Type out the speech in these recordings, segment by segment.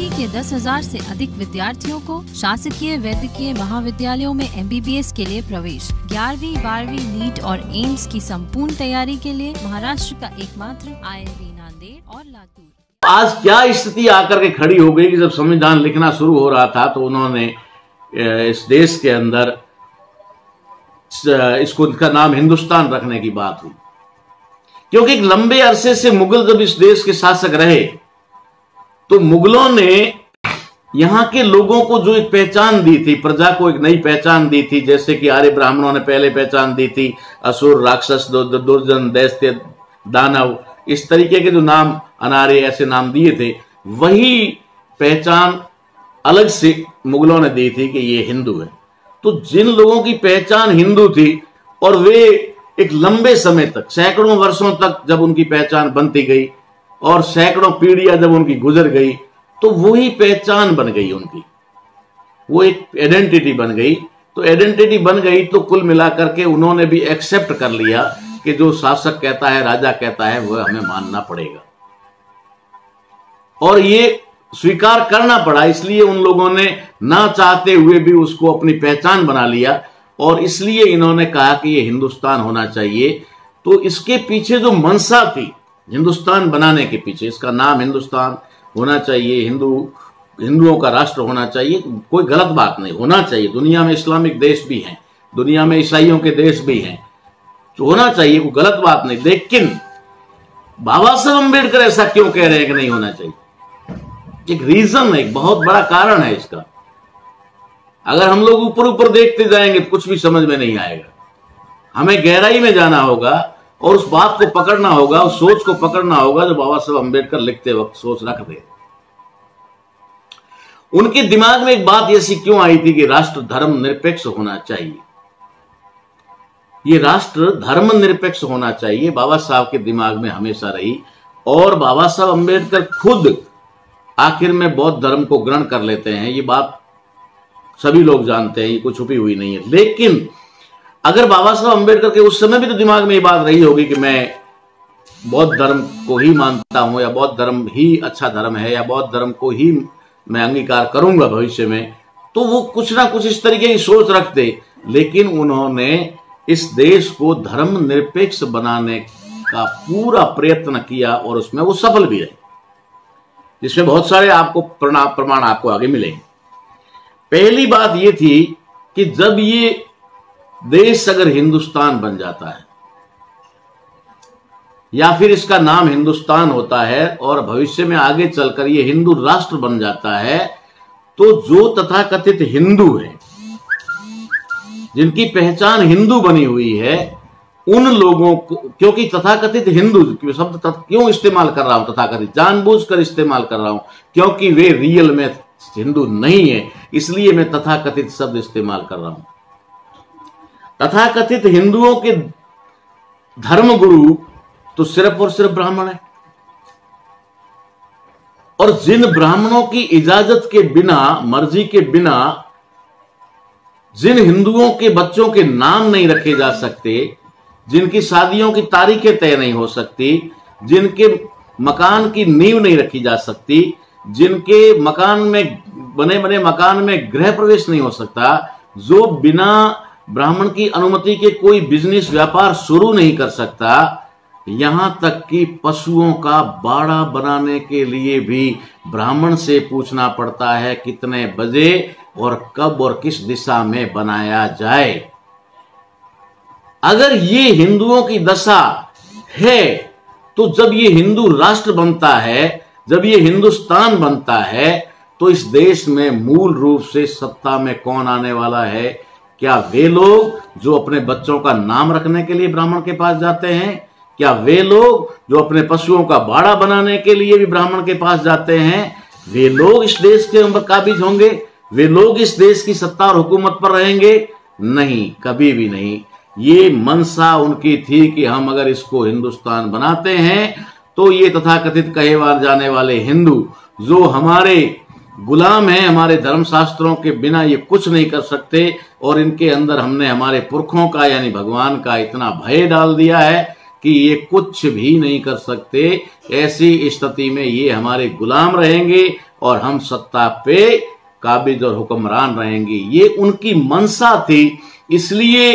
UP के 10,000 से अधिक विद्यार्थियों को शासकीय वैद्यकीय महाविद्यालयों में MBBS के लिए प्रवेश। 11वीं 12वीं नीट और एम्स की संपूर्ण तैयारी के लिए महाराष्ट्र का एकमात्र IIM नांदेड़ और लातूर। आज क्या स्थिति आकर के खड़ी हो गई कि जब संविधान लिखना शुरू हो रहा था तो उन्होंने इस देश के अंदर इसको इनका नाम हिंदुस्तान रखने की बात हुई, क्योंकि एक लंबे अरसे से मुगल जब इस देश के शासक रहे तो मुगलों ने यहां के लोगों को जो एक पहचान दी थी, प्रजा को एक नई पहचान दी थी, जैसे कि आर्य ब्राह्मणों ने पहले पहचान दी थी, असुर, राक्षस, दुर्जन, दैत्य, दानव, इस तरीके के जो नाम अनार्य ऐसे नाम दिए थे, वही पहचान अलग से मुगलों ने दी थी कि ये हिंदू है। तो जिन लोगों की पहचान हिंदू थी और वे एक लंबे समय तक, सैकड़ों वर्षों तक जब उनकी पहचान बनती गई और सैकड़ों पीढ़ियां जब उनकी गुजर गई तो वही पहचान बन गई उनकी, वो एक आइडेंटिटी बन गई। तो आइडेंटिटी बन गई तो कुल मिलाकर के उन्होंने भी एक्सेप्ट कर लिया कि जो शासक कहता है, राजा कहता है, वह हमें मानना पड़ेगा, और ये स्वीकार करना पड़ा। इसलिए उन लोगों ने ना चाहते हुए भी उसको अपनी पहचान बना लिया और इसलिए इन्होंने कहा कि ये हिंदुस्तान होना चाहिए। तो इसके पीछे जो मंशा थी हिंदुस्तान बनाने के पीछे, इसका नाम हिंदुस्तान होना चाहिए, हिंदुओं का राष्ट्र होना चाहिए, कोई गलत बात नहीं, होना चाहिए। दुनिया में इस्लामिक देश भी हैं, दुनिया में ईसाइयों के देश भी हैं, तो होना चाहिए, कोई गलत बात नहीं। लेकिन बाबा साहब अम्बेडकर ऐसा क्यों कह रहे हैं कि नहीं होना चाहिए? एक रीजन है, एक बहुत बड़ा कारण है इसका। अगर हम लोग ऊपर ऊपर देखते जाएंगे तो कुछ भी समझ में नहीं आएगा, हमें गहराई में जाना होगा और उस बात को पकड़ना होगा, उस सोच को पकड़ना होगा जो बाबा साहब अम्बेडकर लिखते वक्त सोच रख दे। उनके दिमाग में एक बात ऐसी क्यों आई थी कि राष्ट्र धर्म निरपेक्ष होना चाहिए, ये राष्ट्र धर्म निरपेक्ष होना चाहिए, बाबा साहब के दिमाग में हमेशा रही। और बाबा साहब अम्बेडकर खुद आखिर में बौद्ध धर्म को ग्रहण कर लेते हैं, ये बात सभी लोग जानते हैं, ये कुछ छुपी हुई नहीं है। लेकिन अगर बाबा साहब अम्बेडकर के उस समय भी तो दिमाग में ये बात रही होगी कि मैं बौद्ध धर्म को ही मानता हूं, या बौद्ध धर्म ही अच्छा धर्म है, या बौद्ध धर्म को ही मैं अंगीकार करूंगा भविष्य में, तो वो कुछ ना कुछ इस तरीके की सोच रखते। लेकिन उन्होंने इस देश को धर्म निरपेक्ष बनाने का पूरा प्रयत्न किया और उसमें वो सफल भी रहे, जिसमें बहुत सारे आपको प्रमाण आपको आगे मिलेंगे। पहली बात ये थी कि जब ये देश अगर हिंदुस्तान बन जाता है या फिर इसका नाम हिंदुस्तान होता है और भविष्य में आगे चलकर ये हिंदू राष्ट्र बन जाता है, तो जो तथाकथित हिंदू है, जिनकी पहचान हिंदू बनी हुई है, उन लोगों को, क्योंकि तथाकथित हिंदू शब्द क्यों इस्तेमाल कर रहा हूं, तथाकथित जानबूझकर इस्तेमाल कर रहा हूं, क्योंकि वे रियल में हिंदू नहीं है, इसलिए मैं तथाकथित शब्द इस्तेमाल कर रहा हूं। तथाकथित हिंदुओं के धर्मगुरु तो सिर्फ और सिर्फ ब्राह्मण है, और जिन ब्राह्मणों की इजाजत के बिना, मर्जी के बिना, जिन हिंदुओं के बच्चों के नाम नहीं रखे जा सकते, जिनकी शादियों की तारीखें तय नहीं हो सकती, जिनके मकान की नींव नहीं रखी जा सकती, जिनके मकान में बने मकान में गृह प्रवेश नहीं हो सकता, जो बिना ब्राह्मण की अनुमति के कोई बिजनेस व्यापार शुरू नहीं कर सकता, यहां तक कि पशुओं का बाड़ा बनाने के लिए भी ब्राह्मण से पूछना पड़ता है कितने बजे और कब और किस दिशा में बनाया जाए। अगर ये हिंदुओं की दशा है तो जब ये हिंदू राष्ट्र बनता है, जब ये हिंदुस्तान बनता है, तो इस देश में मूल रूप से सत्ता में कौन आने वाला है? क्या वे लोग जो अपने बच्चों का नाम रखने के लिए ब्राह्मण के पास जाते हैं? क्या वे लोग जो अपने पशुओं का बाड़ा बनाने के लिए भी ब्राह्मण के पास जाते हैं? वे लोग इस देश के ऊपर काबिज होंगे? वे लोग इस देश की सत्ता और हुकूमत पर रहेंगे? नहीं, कभी भी नहीं। ये मनसा उनकी थी कि हम अगर इसको हिंदुस्तान बनाते हैं तो ये तथाकथित कहे जाने वाले हिंदू जो हमारे गुलाम हैं, हमारे धर्मशास्त्रों के बिना ये कुछ नहीं कर सकते, और इनके अंदर हमने हमारे पुरखों का यानी भगवान का इतना भय डाल दिया है कि ये कुछ भी नहीं कर सकते। ऐसी स्थिति में ये हमारे गुलाम रहेंगे और हम सत्ता पे काबिज और हुक्मरान रहेंगे। ये उनकी मंशा थी, इसलिए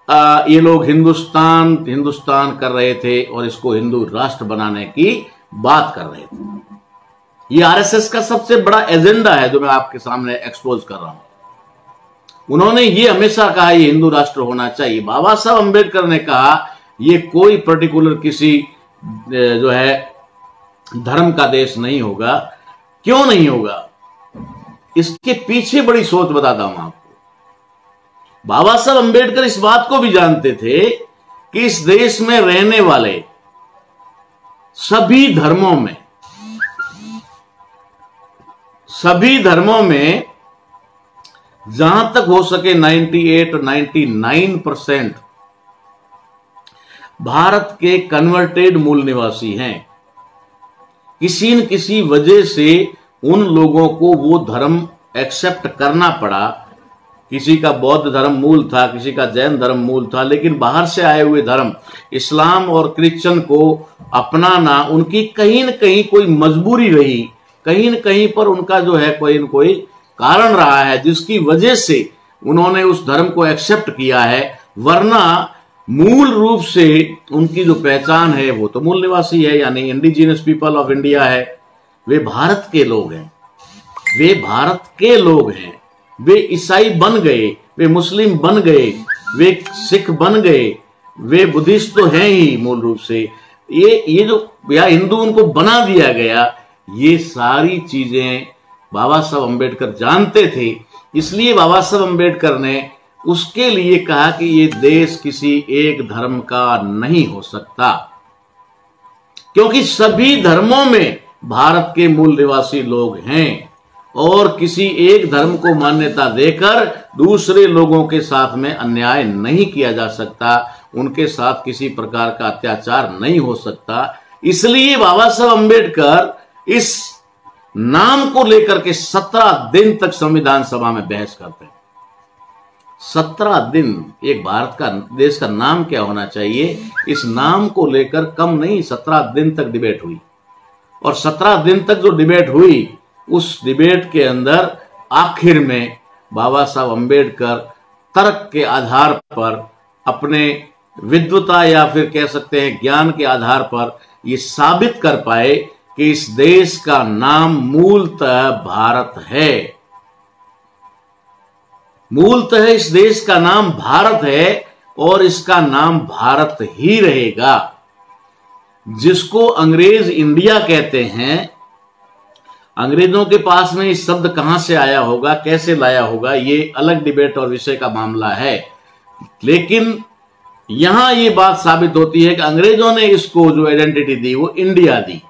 ये लोग हिंदुस्तान कर रहे थे और इसको हिंदू राष्ट्र बनाने की बात कर रहे थे। ये आरएसएस का सबसे बड़ा एजेंडा है जो मैं आपके सामने एक्सपोज कर रहा हूं। उन्होंने ये हमेशा कहा ये हिंदू राष्ट्र होना चाहिए। बाबा साहब अंबेडकर ने कहा ये कोई पर्टिकुलर किसी जो है धर्म का देश नहीं होगा। क्यों नहीं होगा? इसके पीछे बड़ी सोच बताता हूं आपको। बाबा साहब अंबेडकर इस बात को भी जानते थे कि इस देश में रहने वाले सभी धर्मों में जहां तक हो सके 98 और 99% भारत के कन्वर्टेड मूल निवासी हैं। किसी न किसी वजह से उन लोगों को वो धर्म एक्सेप्ट करना पड़ा। किसी का बौद्ध धर्म मूल था, किसी का जैन धर्म मूल था, लेकिन बाहर से आए हुए धर्म इस्लाम और क्रिश्चियन को अपनाना उनकी कहीं न कहीं कोई मजबूरी रही, कहीं न कहीं पर उनका जो है कोई न कोई कारण रहा है जिसकी वजह से उन्होंने उस धर्म को एक्सेप्ट किया है। वरना मूल रूप से उनकी जो पहचान है वो तो मूल निवासी है, यानी इंडिजिनस पीपल ऑफ इंडिया है। वे भारत के लोग हैं, वे भारत के लोग हैं। वे ईसाई बन गए, वे मुस्लिम बन गए, वे सिख बन गए, वे बुद्धिस्ट तो हैं ही मूल रूप से। ये जो या हिंदू उनको बना दिया गया, ये सारी चीजें बाबा साहब अंबेडकर जानते थे। इसलिए बाबा साहब अंबेडकर ने उसके लिए कहा कि ये देश किसी एक धर्म का नहीं हो सकता, क्योंकि सभी धर्मों में भारत के मूल निवासी लोग हैं और किसी एक धर्म को मान्यता देकर दूसरे लोगों के साथ में अन्याय नहीं किया जा सकता, उनके साथ किसी प्रकार का अत्याचार नहीं हो सकता। इसलिए बाबा साहब अंबेडकर इस नाम को लेकर के 17 दिन तक संविधान सभा में बहस करते हैं। 17 दिन एक भारत का देश का नाम क्या होना चाहिए, इस नाम को लेकर कम नहीं 17 दिन तक डिबेट हुई। और 17 दिन तक जो डिबेट हुई, उस डिबेट के अंदर आखिर में बाबा साहब अंबेडकर तर्क के आधार पर, अपने विद्वता या फिर कह सकते हैं ज्ञान के आधार पर ये साबित कर पाए कि इस देश का नाम मूलतः भारत है। मूलतः इस देश का नाम भारत है और इसका नाम भारत ही रहेगा। जिसको अंग्रेज इंडिया कहते हैं, अंग्रेजों के पास में इस शब्द कहां से आया होगा, कैसे लाया होगा, ये अलग डिबेट और विषय का मामला है। लेकिन यहां ये बात साबित होती है कि अंग्रेजों ने इसको जो आइडेंटिटी दी वो इंडिया दी,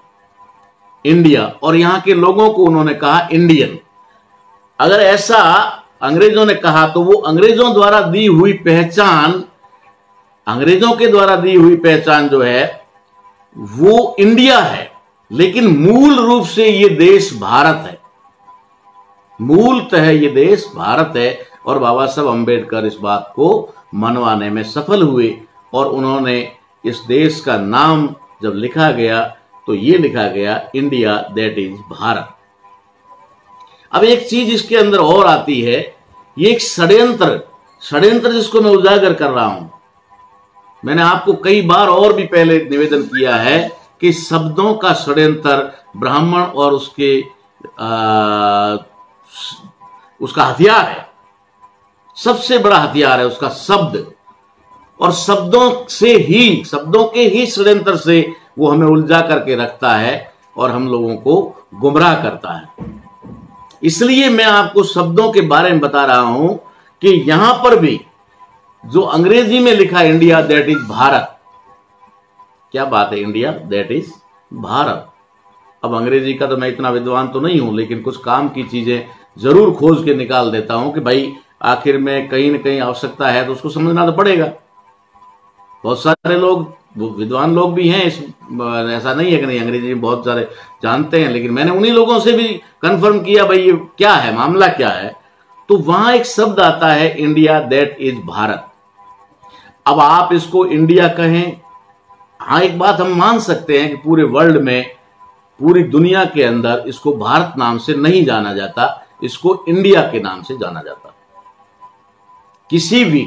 इंडिया, और यहां के लोगों को उन्होंने कहा इंडियन। अगर ऐसा अंग्रेजों ने कहा तो वो अंग्रेजों द्वारा दी हुई पहचान, अंग्रेजों के द्वारा दी हुई पहचान जो है वो इंडिया है, लेकिन मूल रूप से ये देश भारत है। मूलतः ये देश भारत है। और बाबा साहब अंबेडकर इस बात को मनवाने में सफल हुए और उन्होंने इस देश का नाम जब लिखा गया तो ये लिखा गया इंडिया, दैट इज भारत। अब एक चीज इसके अंदर और आती है, ये एक षड्यंत्र जिसको मैं उजागर कर रहा हूं। मैंने आपको कई बार और भी पहले निवेदन किया है कि शब्दों का षड्यंत्र ब्राह्मण और उसका हथियार है, सबसे बड़ा हथियार है उसका शब्द। और शब्दों के ही षड्यंत्र से वो हमें उलझा करके रखता है और हम लोगों को गुमराह करता है। इसलिए मैं आपको शब्दों के बारे में बता रहा हूं कि यहां पर भी जो अंग्रेजी में लिखा इंडिया दैट इज भारत, क्या बात है, इंडिया दैट इज भारत। अब अंग्रेजी का तो मैं इतना विद्वान तो नहीं हूं, लेकिन कुछ काम की चीजें जरूर खोज के निकाल देता हूं कि भाई आखिर में कहीं ना कहीं आवश्यकता है तो उसको समझना तो पड़ेगा। बहुत सारे लोग विद्वान लोग भी हैं, ऐसा नहीं है कि नहीं, अंग्रेजी में बहुत सारे जानते हैं, लेकिन मैंने उन्हीं लोगों से भी कंफर्म किया भाई ये क्या है, मामला क्या है। तो वहां एक शब्द आता है इंडिया दैट इज भारत। अब आप इसको इंडिया कहें, हाँ एक बात हम मान सकते हैं कि पूरे वर्ल्ड में पूरी दुनिया के अंदर इसको भारत नाम से नहीं जाना जाता, इसको इंडिया के नाम से जाना जाता। किसी भी,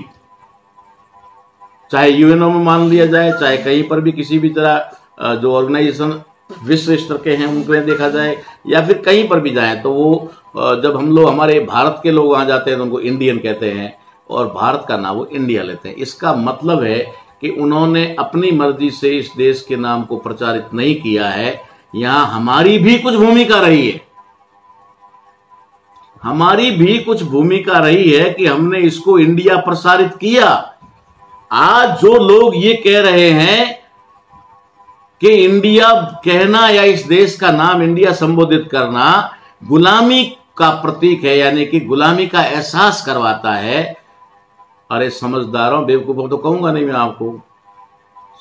चाहे यूएनओ में मान लिया जाए, चाहे कहीं पर भी किसी भी तरह जो ऑर्गेनाइजेशन विश्व स्तर के हैं उनको देखा जाए, या फिर कहीं पर भी जाए, तो वो जब हम लोग, हमारे भारत के लोग वहां जाते हैं तो उनको इंडियन कहते हैं और भारत का नाम वो इंडिया लेते हैं। इसका मतलब है कि उन्होंने अपनी मर्जी से इस देश के नाम को प्रचारित नहीं किया है। यहां हमारी भी कुछ भूमिका रही है, हमारी भी कुछ भूमिका रही है कि हमने इसको इंडिया प्रसारित किया। आज जो लोग ये कह रहे हैं कि इंडिया कहना या इस देश का नाम इंडिया संबोधित करना गुलामी का प्रतीक है, यानी कि गुलामी का एहसास करवाता है। अरे समझदारों, बेवकूफों तो कहूंगा नहीं मैं आपको,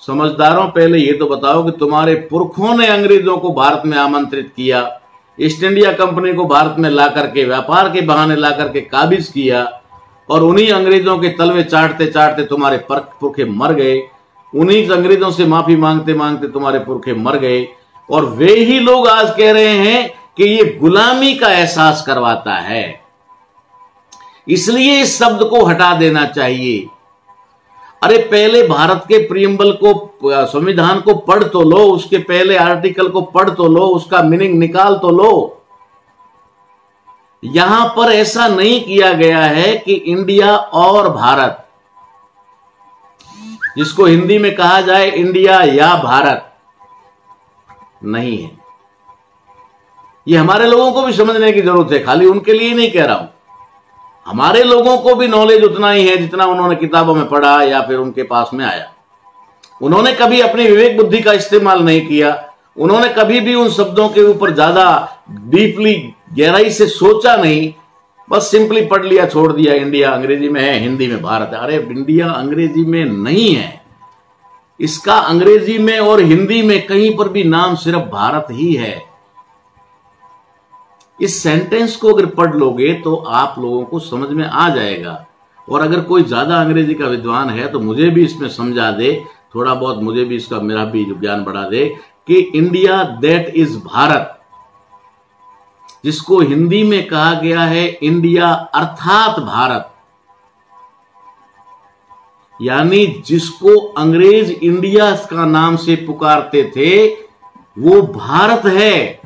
समझदारों पहले ये तो बताओ कि तुम्हारे पुरखों ने अंग्रेजों को भारत में आमंत्रित किया, ईस्ट इंडिया कंपनी को भारत में ला करके व्यापार के बहाने ला करके काबिज किया, और उन्हीं अंग्रेजों के तलवे चाटते चाटते तुम्हारे पुरखे मर गए, उन्हीं अंग्रेजों से माफी मांगते मांगते तुम्हारे पुरखे मर गए। और वे ही लोग आज कह रहे हैं कि ये गुलामी का एहसास करवाता है, इसलिए इस शब्द को हटा देना चाहिए। अरे पहले भारत के प्रियम्बल को, संविधान को पढ़ तो लो, उसके पहले आर्टिकल को पढ़ तो लो, उसका मीनिंग निकाल तो लो। यहां पर ऐसा नहीं किया गया है कि इंडिया और भारत, जिसको हिंदी में कहा जाए इंडिया या भारत, नहीं है। ये हमारे लोगों को भी समझने की जरूरत है, खाली उनके लिए नहीं कह रहा हूं, हमारे लोगों को भी नॉलेज उतना ही है जितना उन्होंने किताबों में पढ़ा या फिर उनके पास में आया। उन्होंने कभी अपनी विवेक बुद्धि का इस्तेमाल नहीं किया, उन्होंने कभी भी उन शब्दों के ऊपर ज्यादा डीपली, गहराई से सोचा नहीं, बस सिंपली पढ़ लिया, छोड़ दिया। इंडिया अंग्रेजी में है, हिंदी में भारत है। अरे इंडिया अंग्रेजी में नहीं है, इसका अंग्रेजी में और हिंदी में कहीं पर भी नाम सिर्फ भारत ही है। इस सेंटेंस को अगर पढ़ लोगे तो आप लोगों को समझ में आ जाएगा। और अगर कोई ज्यादा अंग्रेजी का विद्वान है तो मुझे भी इसमें समझा दे, थोड़ा बहुत मुझे भी इसका, मेरा भी ज्ञान बढ़ा दे कि इंडिया दैट इज भारत, जिसको हिंदी में कहा गया है इंडिया अर्थात भारत, यानी जिसको अंग्रेज इंडिया का नाम से पुकारते थे वो भारत है।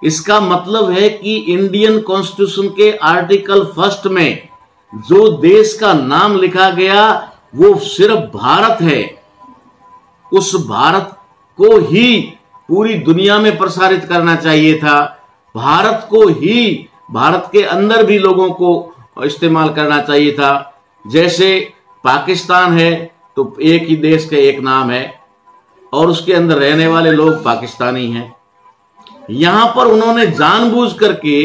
इसका मतलब है कि इंडियन कॉन्स्टिट्यूशन के आर्टिकल 1 में जो देश का नाम लिखा गया वो सिर्फ भारत है। उस भारत को ही पूरी दुनिया में प्रसारित करना चाहिए था, भारत को ही भारत के अंदर भी लोगों को इस्तेमाल करना चाहिए था। जैसे पाकिस्तान है तो एक ही देश का एक नाम है और उसके अंदर रहने वाले लोग पाकिस्तानी हैं। यहां पर उन्होंने जानबूझ करके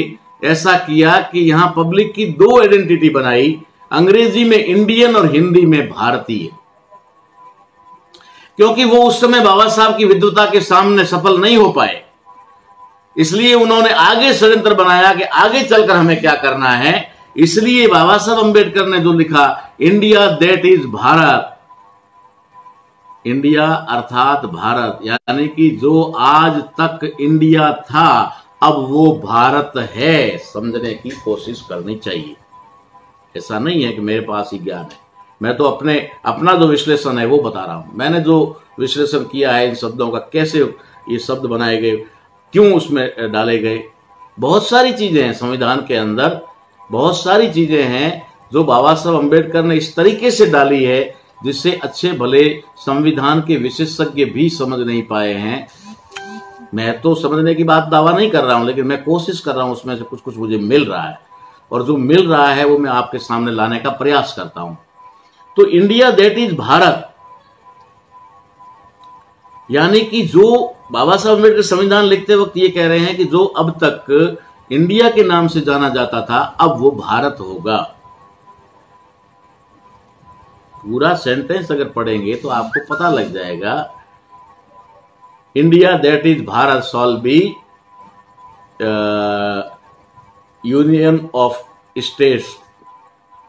ऐसा किया कि यहां पब्लिक की दो आइडेंटिटी बनाई, अंग्रेजी में इंडियन और हिंदी में भारतीय, क्योंकि वो उस समय बाबा साहब की विद्वता के सामने सफल नहीं हो पाए। इसलिए उन्होंने आगे षड्यंत्र बनाया कि आगे चलकर हमें क्या करना है। इसलिए बाबा साहब अंबेडकर ने जो लिखा India that is Bharat, India अर्थात भारत, यानी कि जो आज तक इंडिया था अब वो भारत है, समझने की कोशिश करनी चाहिए। ऐसा नहीं है कि मेरे पास ही ज्ञान है, मैं तो अपना जो विश्लेषण है वो बता रहा हूं। मैंने जो विश्लेषण किया है इन शब्दों का, कैसे ये शब्द बनाए गए, क्यों उसमें डाले गए, बहुत सारी चीजें हैं संविधान के अंदर, बहुत सारी चीजें हैं जो बाबा साहब अंबेडकर ने इस तरीके से डाली है जिससे अच्छे भले संविधान के विशेषज्ञ भी समझ नहीं पाए हैं। मैं तो समझने की बात दावा नहीं कर रहा हूं, लेकिन मैं कोशिश कर रहा हूं, उसमें से कुछ कुछ मुझे मिल रहा है और जो मिल रहा है वो मैं आपके सामने लाने का प्रयास करता हूं। तो इंडिया दैट इज भारत, यानी कि जो बाबा साहब अम्बेडकर संविधान लिखते वक्त ये कह रहे हैं कि जो अब तक इंडिया के नाम से जाना जाता था अब वो भारत होगा। पूरा सेंटेंस अगर पढ़ेंगे तो आपको पता लग जाएगा, India that is Bharat shawl B union of states,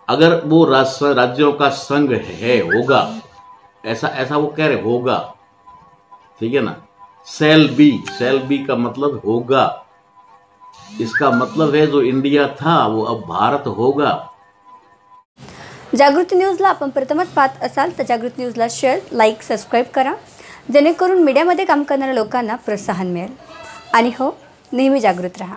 अगर वो राज्यों का संघ है, होगा, ऐसा वो कह रहे होगा, ठीक है ना, शैल बी का मतलब होगा। इसका मतलब है जो इंडिया था वो अब भारत होगा। जागृती न्यूजला आपण प्रथमच पाहत असाल तर जागृती न्यूजला शेअर, लाईक, सबस्क्राईब करा, जेणेकरून मीडियामध्ये काम करणाऱ्या लोकांना प्रोत्साहन मिळेल। आणि हो, नेहमी जागृत रहा।